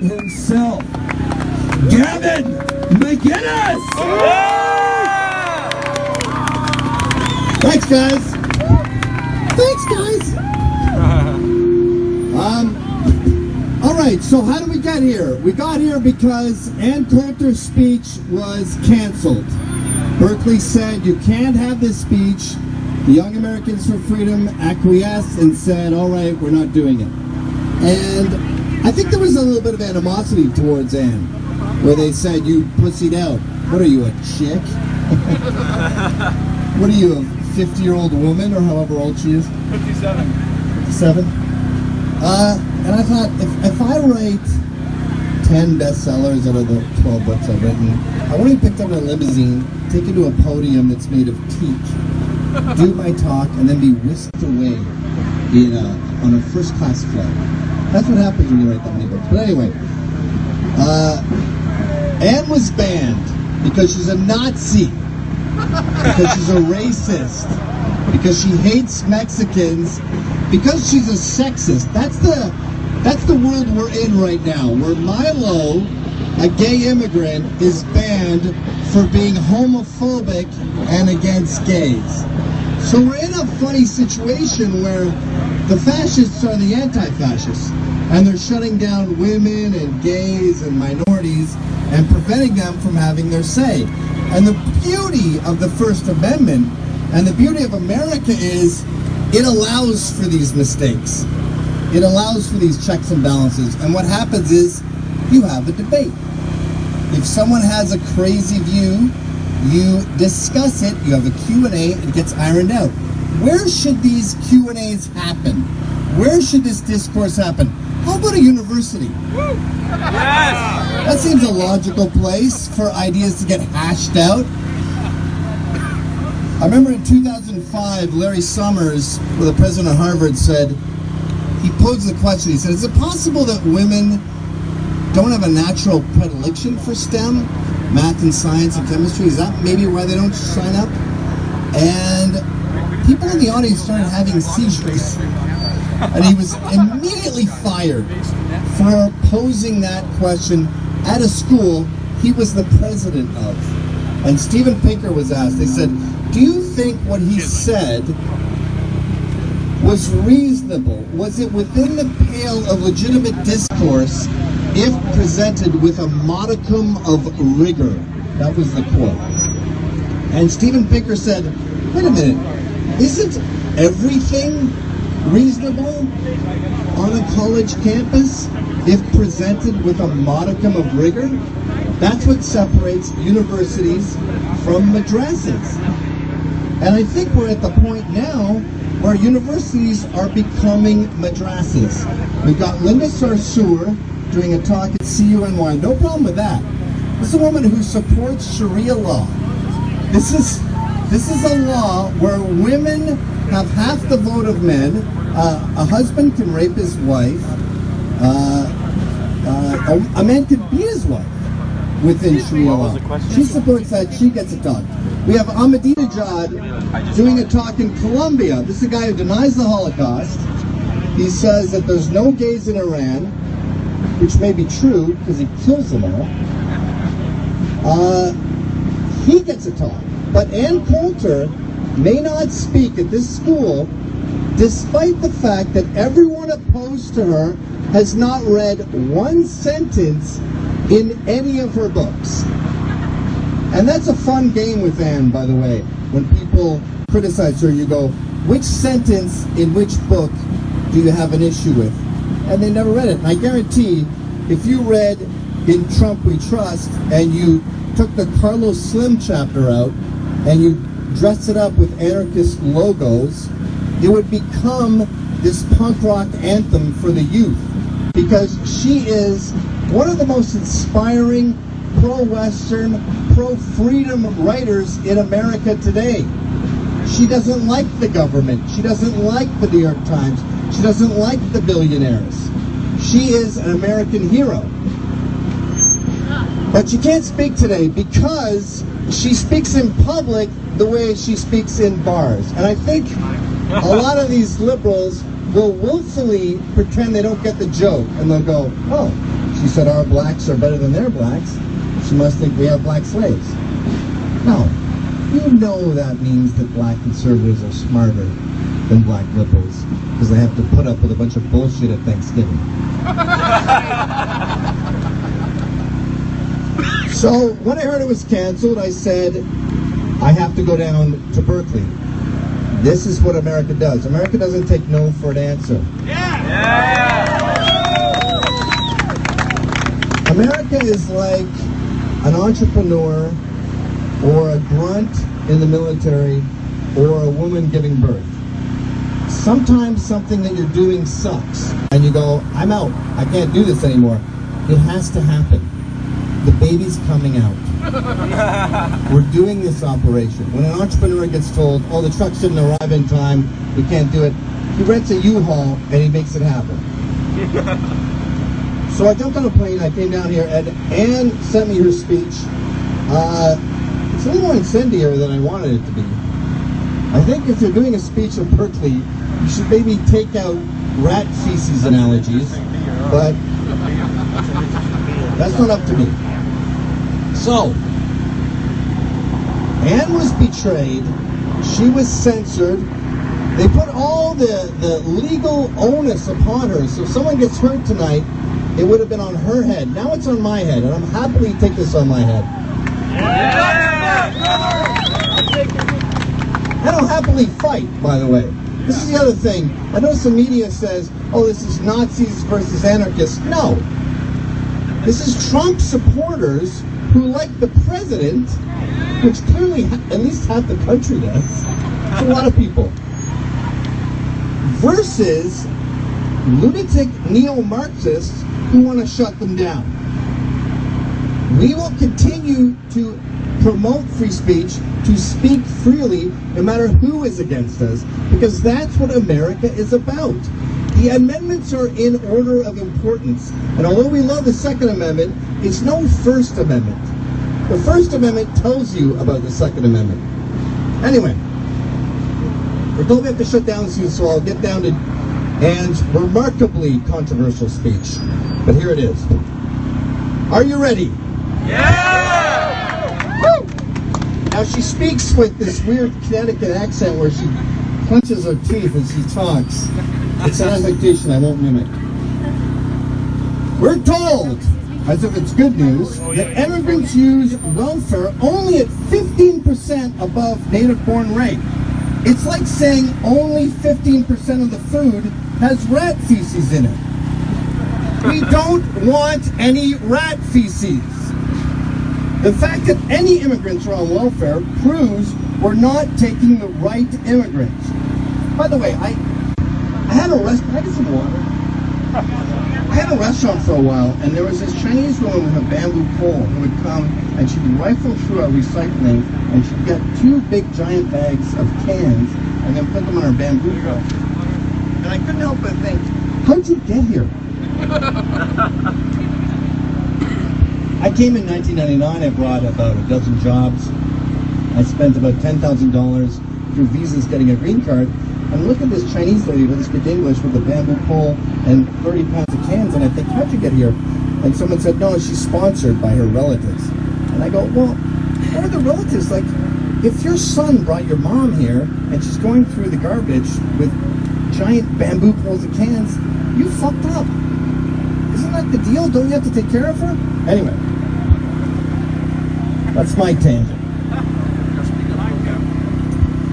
himself, Gavin McInnes! Thanks, guys. Thanks, guys. All right, so how did we get here? We got here because Ann Coulter's speech was canceled. Berkeley said you can't have this speech. The Young Americans for Freedom acquiesced and said, all right, we're not doing it. And I think there was a little bit of animosity towards Ann, where they said, you pussied out. What are you, a chick? What are you, a 50-year-old woman, or however old she is? 57. 57? And I thought, if I write 10 bestsellers out of the 12 books I've written, I want to be picked up in a limousine, taken to a podium that's made of teak, do my talk, and then be whisked away on a first-class flight. That's what happens when you write that many books. But anyway, Ann was banned because she's a Nazi, because she's a racist, because she hates Mexicans, because she's a sexist. That's the world we're in right now, where Milo, a gay immigrant, is banned for being homophobic and against gays. So we're in a funny situation where the fascists are the anti-fascists, and they're shutting down women and gays and minorities and preventing them from having their say. And the beauty of the First Amendment and the beauty of America is it allows for these mistakes. It allows for these checks and balances. And what happens is you have a debate. If someone has a crazy view, you discuss it, you have a Q&A, it gets ironed out. Where should these Q&As happen? Where should this discourse happen? How about a university? Yes! That seems a logical place for ideas to get hashed out. I remember in 2005, Larry Summers, the president of Harvard, said, he posed the question, he said, is it possible that women don't have a natural predilection for STEM, math and science and chemistry? Is that maybe why they don't sign up? And people in the audience started having seizures. And he was immediately fired for posing that question at a school he was the president of. And Steven Pinker was asked, they said, do you think what he said was reasonable? Was it within the pale of legitimate discourse if presented with a modicum of rigor? That was the quote. And Steven Pinker said, wait a minute, isn't everything reasonable on a college campus if presented with a modicum of rigor? That's what separates universities from madrasas. And I think we're at the point now where universities are becoming madrasas. We've got Linda Sarsour doing a talk at CUNY. No problem with that. This is a woman who supports Sharia law. This is a law where women have half the vote of men. A husband can rape his wife. A man can beat his wife within Sharia law. She supports that. She gets a talk. We have Ahmadinejad doing a talk in Colombia. This is a guy who denies the Holocaust. He says that there's no gays in Iran, which may be true because he kills them all. He gets a talk. But Ann Coulter may not speak at this school despite the fact that everyone opposed to her has not read one sentence in any of her books. And that's a fun game with Ann, by the way. When people criticize her, you go, which sentence in which book do you have an issue with? And they never read it. And I guarantee, if you read In Trump We Trust, and you took the Carlos Slim chapter out, and you dressed it up with anarchist logos, it would become this punk rock anthem for the youth. Because she is one of the most inspiring pro-Western, pro-freedom writers in America today. She doesn't like the government. She doesn't like the New York Times. She doesn't like the billionaires. She is an American hero. But she can't speak today because she speaks in public the way she speaks in bars. And I think a lot of these liberals will willfully pretend they don't get the joke. And they'll go, oh, She said our blacks are better than their blacks. She must think we have black slaves. No. You know that means that black conservatives are smarter than black liberals because they have to put up with a bunch of bullshit at Thanksgiving. So when I heard it was canceled, I said, I have to go down to Berkeley. This is what America does. America doesn't take no for an answer. America is like an entrepreneur or a grunt in the military or a woman giving birth. Sometimes something that you're doing sucks and you go, I'm out. I can't do this anymore. It has to happen. The baby's coming out. We're doing this operation. When an entrepreneur gets told, oh, the truck shouldn't arrive in time, we can't do it, he rents a U-Haul and he makes it happen. So I jumped on a plane, I came down here, and Anne sent me her speech. It's a little more incendiary than I wanted it to be. I think if you're doing a speech at Berkeley, you should maybe take out rat feces analogies, but that's not up to me. So, Anne was betrayed, she was censored, they put all the legal onus upon her, so if someone gets hurt tonight, it would have been on her head. Now it's on my head, and I'm happily take this on my head. I don't happily fight, by the way. This is the other thing. I know some media says, oh, this is Nazis versus anarchists. No. This is Trump supporters who like the president, which clearly at least half the country does. It's a lot of people. Versus lunatic neo-Marxists who want to shut them down. We will continue to promote free speech, to speak freely, no matter who is against us, because that's what America is about. The amendments are in order of importance, and although we love the Second Amendment, it's no First Amendment. The First Amendment tells you about the Second Amendment. Anyway, we're told we have to shut down soon, so I'll get down to Anne's remarkably controversial speech. But here it is. Are you ready? Yeah! Woo! Now she speaks with this weird Connecticut accent where she clenches her teeth as she talks. It's an affectation I won't mimic. We're told, as if it's good news, that immigrants use welfare only at 15% above native-born rate. It's like saying only 15% of the food has rat feces in it. We don't want any rat feces. The fact that any immigrants are on welfare proves we're not taking the right immigrants. By the way, I had a restaurant. Can I get some water? I had a restaurant for a while, and there was this Chinese woman with a bamboo pole who would come, and she'd rifle through our recycling, and she'd get 2 big giant bags of cans, and then put them on her bamboo pole. And I couldn't help but think, how'd you get here? I came in 1999. I brought about a dozen jobs. I spent about $10,000 through visas getting a green card. And look at this Chinese lady who doesn't speak English with a bamboo pole and 30 pounds of cans. And I think, how'd you get here? And someone said, no, she's sponsored by her relatives. And I go, well, what are the relatives? Like, if your son brought your mom here and she's going through the garbage with giant bamboo poles of cans, you fucked up. Isn't that the deal? Don't you have to take care of her? Anyway, that's my tangent.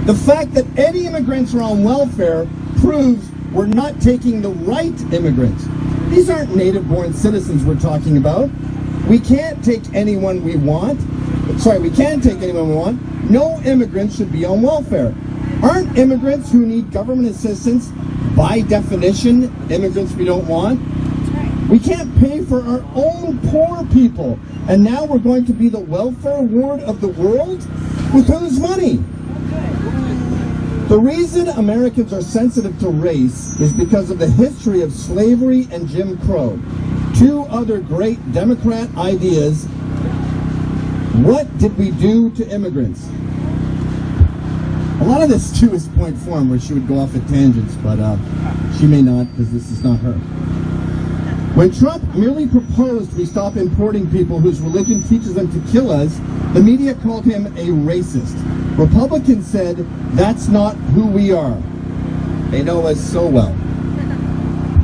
The fact that any immigrants are on welfare proves we're not taking the right immigrants. These aren't native-born citizens we're talking about. We can't take anyone we want. We can take anyone we want. No immigrants should be on welfare. Aren't immigrants who need government assistance, by definition, immigrants we don't want? We can't pay for our own poor people. And now we're going to be the welfare ward of the world? With whose money? The reason Americans are sensitive to race is because of the history of slavery and Jim Crow. 2 other great Democrat ideas. What did we do to immigrants? A lot of this too is point form where she would go off at tangents, but she may not because this is not her. When Trump merely proposed we stop importing people whose religion teaches them to kill us, the media called him a racist. Republicans said, that's not who we are. They know us so well.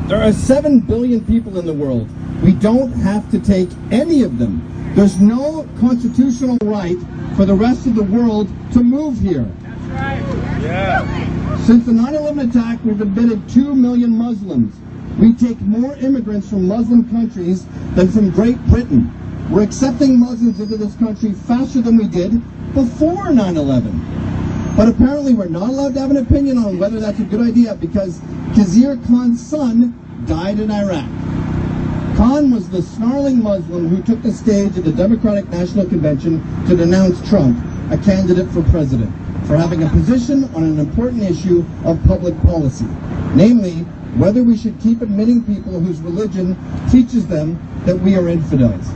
There are 7 billion people in the world. We don't have to take any of them. There's no constitutional right for the rest of the world to move here. That's right. Yeah. Since the 9/11 attack, we've admitted 2 million Muslims. We take more immigrants from Muslim countries than from Great Britain. We're accepting Muslims into this country faster than we did before 9/11. But apparently we're not allowed to have an opinion on whether that's a good idea because Khizr Khan's son died in Iraq. Khan was the snarling Muslim who took the stage at the Democratic National Convention to denounce Trump, a candidate for president, for having a position on an important issue of public policy, namely whether we should keep admitting people whose religion teaches them that we are infidels.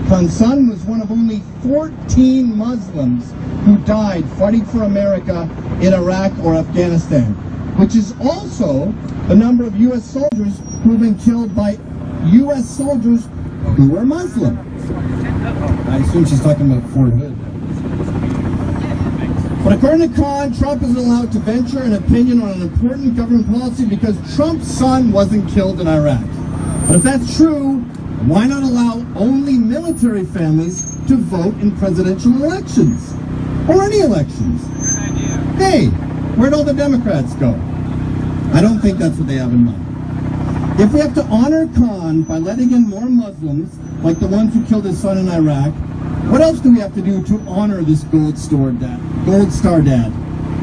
Khan's son was one of only 14 Muslims who died fighting for America in Iraq or Afghanistan, which is also the number of U.S. soldiers who have been killed by U.S. soldiers who were Muslim. I assume she's talking about Fort Hood. But according to Khan, Trump isn't allowed to venture an opinion on an important government policy because Trump's son wasn't killed in Iraq. But if that's true, why not allow only military families to vote in presidential elections? Or any elections? Hey, where'd all the Democrats go? I don't think that's what they have in mind. If we have to honor Khan by letting in more Muslims, like the ones who killed his son in Iraq, what else do we have to do to honor this gold star dad?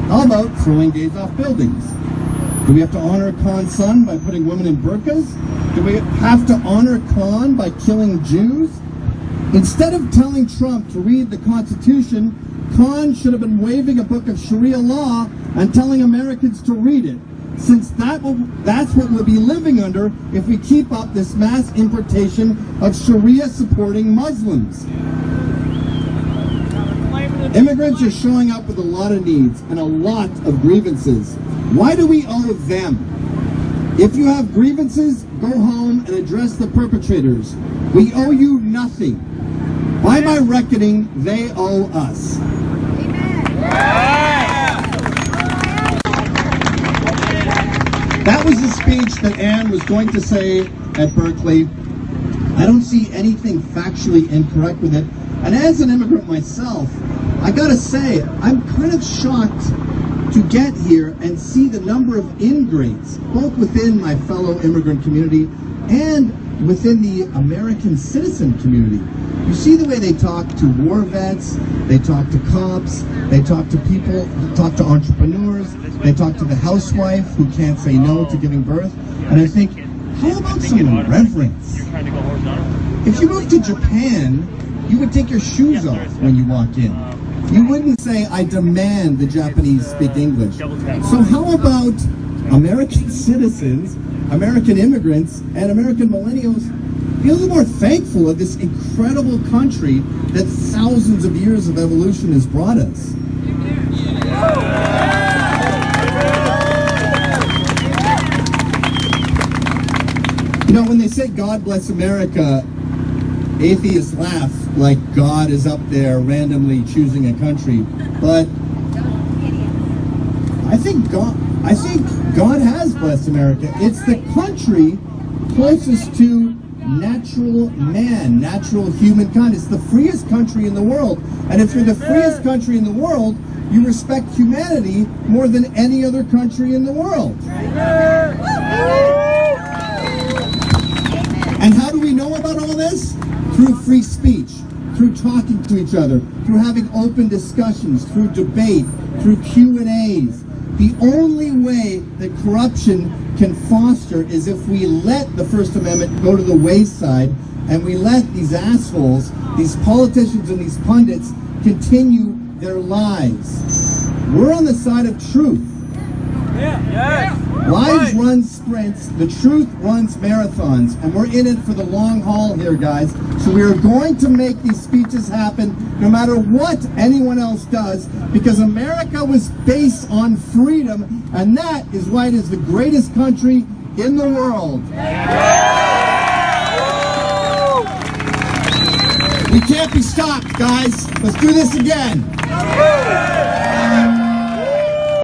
How about throwing gays off buildings? Do we have to honor Khan's son by putting women in burqas? Do we have to honor Khan by killing Jews? Instead of telling Trump to read the Constitution, Khan should have been waving a book of Sharia law and telling Americans to read it, since that's what we'll be living under if we keep up this mass importation of Sharia-supporting Muslims. Immigrants are showing up with a lot of needs and a lot of grievances. Why do we owe them? If you have grievances, go home and address the perpetrators. We owe you nothing. By my reckoning, they owe us. That was the speech that Anne was going to say at Berkeley. I don't see anything factually incorrect with it. And as an immigrant myself, I gotta say, I'm kind of shocked to get here and see the number of ingrates, both within my fellow immigrant community and within the American citizen community. You see the way they talk to war vets, they talk to cops, they talk to people, they talk to entrepreneurs, they talk to the housewife who can't say no to giving birth. And I think, how about some reverence? If you moved to Japan, you would take your shoes off when you walk in. You wouldn't say, I demand the Japanese speak English. So how about American citizens, American immigrants, and American millennials be a little more thankful of this incredible country that thousands of years of evolution has brought us? You know, when they say God bless America, atheists laugh like God is up there randomly choosing a country. But I think God has blessed America. It's the country closest to natural man, natural humankind. It's the freest country in the world. And if you're the freest country in the world, you respect humanity more than any other country in the world. And how do we know about all this? Through free speech, through talking to each other, through having open discussions, through debate, through Q&As. The only way that corruption can foster is if we let the First Amendment go to the wayside and we let these assholes, these politicians and these pundits continue their lies. We're on the side of truth. Lies run sprints, the truth runs marathons, and we're in it for the long haul here, guys. So we are going to make these speeches happen no matter what anyone else does, because America was based on freedom, and that is why it is the greatest country in the world. We can't be stopped, guys. Let's do this again.